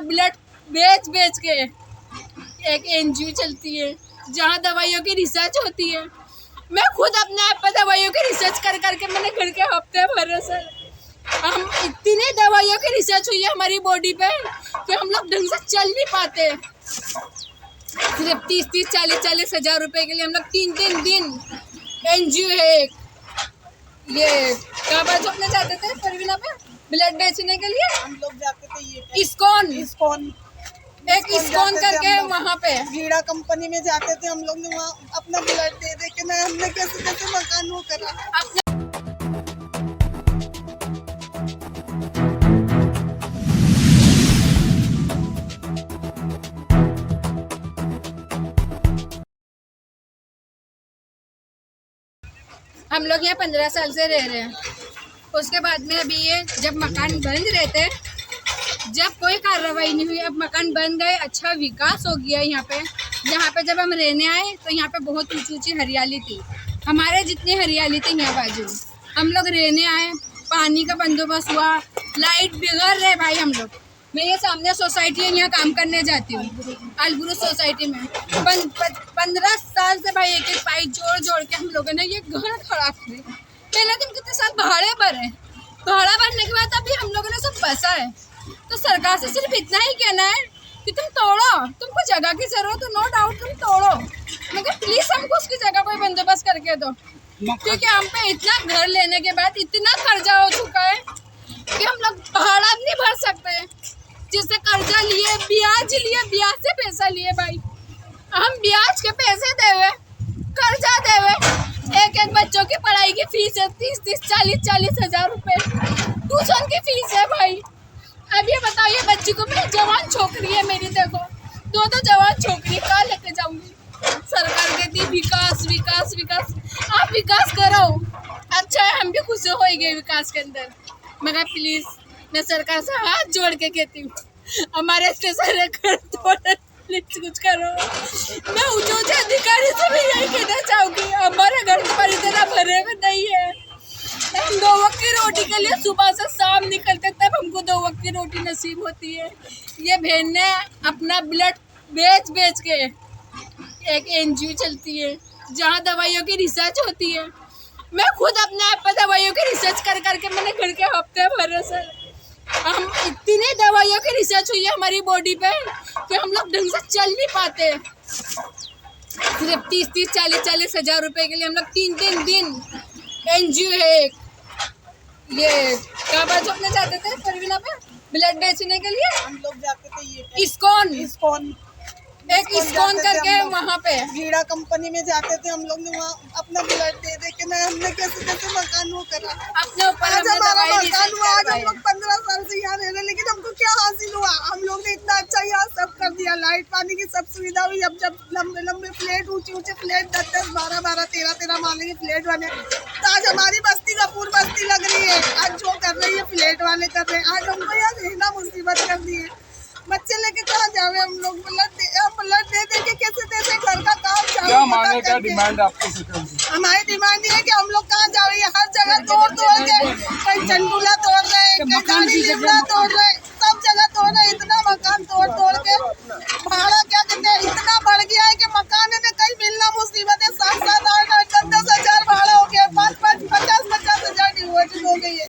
Blood बेच बेच के एक एनजीओ चलती है जहाँ दवाइयों की रिसर्च होती है। मैं खुद अपने आप पर दवाइयों की रिसर्च कर करके मैंने घर के हफ्ते भरे सर, हम इतनी दवाइयों की रिसर्च हुई है हमारी बॉडी पे कि हम लोग ढंग से चल नहीं पाते। सिर्फ 30-30, 40-40 हजार रुपए के लिए हम लोग 3-3 दिन एनजीओ है एक, ये कहाँ पर छपने जाते थे परवीना पे ब्लड बेचने के लिए। हम लोग जाते थे ये इस्कॉन एक इस्कॉन करके वहाँ पे गीड़ा कंपनी में जाते थे हम लोग ने, वहाँ अपना ब्लड दे दे के ना हमने कैसे कैसे मकान वो करा। हम लोग यहाँ 15 साल से रह रहे हैं। उसके बाद में अभी ये जब मकान बंद रहते, जब कोई कार्रवाई नहीं हुई, अब मकान बन गए, अच्छा विकास हो गया यहाँ पे। जहाँ पे जब हम रहने आए तो यहाँ पे बहुत ऊंची ऊंची हरियाली थी, हमारे जितनी हरियाली थी यहाँ बाजू। हम लोग रहने आए, पानी का बंदोबस्त हुआ, लाइट बिगड़ रहे भाई हम लोग। मैं ये सामने सोसाइटी है, यहाँ काम करने जाती हूँ अलगुरु सोसाइटी में। 15 साल से भाई एक एक पाइप जोड़ जोड़ के हम लोगों ने ये घर खड़ा करे। पहले दिन कितने साल भाड़े भरे, भाड़ा भरने के बाद अभी हम लोगों ने सब बसा है। तो सरकार से सिर्फ इतना ही कहना है कि तुम तोड़ो, तुमको जगह की जरूरत है, नो डाउट तुम तोड़ो, मगर प्लीज हमको उसकी जगह कोई बंदोबस्त करके दो। क्योंकि हम पे इतना घर लेने के बाद इतना कर्जा हो चुका है कि हम लोग भाड़ा नहीं भर सकते। जिससे कर्जा लिए, ब्याज से पैसा लिए भाई, हम ब्याज के पैसे देवे, कर्जा देवे। एक एक बच्चों की पढ़ाई की फीस है 30-30, 40-40 हजार रुपए ट्यूशन की फीस है भाई। अब ये बताइए बच्ची को, मेरी जवान छोकरी है मेरी, देखो दो जवान छोकरी कहाँ लेके जाऊंगी। सरकार कहती विकास विकास विकास, आप विकास करो, अच्छा है, हम भी खुश हो गए विकास के अंदर। मगर प्लीज मैं सरकार से हाथ जोड़ के कहती हूँ, हमारे स्टेशन घर थोड़ा प्लीज कुछ करो। मैं ऊंचे अधिकारी से भी यही कहना चाहूँगी, हमारे घर पर इतना भरे में नहीं है। हम 2 वक्त की रोटी के लिए सुबह से शाम निकलते, तब हमको 2 वक्त की रोटी नसीब होती है। ये बहन ने अपना ब्लड बेच बेच के एक एनजीओ चलती है जहाँ दवाइयों की रिसर्च होती है। मैं खुद अपने आप पर दवाइयों की रिसर्च कर करके मैंने घर के हफ्ते भरे सर, हम इतनी दवाइयों की रिसर्च हुई है हमारी बॉडी पे कि हम लोग ढंग से चल नहीं पाते। सिर्फ 30-30, 40-40 हजार रुपए के लिए हम लोग 3-3 दिन एनजीओ है एक, ये कहाँ पर छपने जाते थे परवीना पे ब्लड बेचने के लिए। हम लोग जाते थे ये इस्कॉन करके वहाँ पे गीड़ा कंपनी में जाते थे हम लोग ने, वहाँ अपना ब्लड दे दे के ना हमने कैसे कैसे मकान वो करा। अपने ऊपर आज हमारा मकान हुआ, आज हम हमने लोग 15 साल से यहाँ रह रहे, लेकिन हमको क्या हासिल हुआ? हम लोग ने इतना अच्छा यहाँ सब कर दिया, लाइट पानी की सब सुविधा हुई। अब जब लंबे लंबे फ्लैट, ऊंचे फ्लैट, 10-10, 12-12, 13-13 माले के फ्लैट बने, तो आज हमारी बस्ती कपूर बस्ती लग रही है। आज जो कर रही है फ्लैट वाले कर रहे हैं, आज हमको यहाँ रहना मुसीबत कर दी है। बच्चे लेके कहाँ जावे हम लोग? ब्लड दे दे के कैसे घर का काम क्या मांगे, क्या डिमांड आपको? हमारी डिमांड ये है कि हम लोग कहाँ जावे, हर जगह तोड़ के, कहीं चंडूला तोड़ रहे, कहीं दाढ़ी लेवड़ा तोड़ रहे।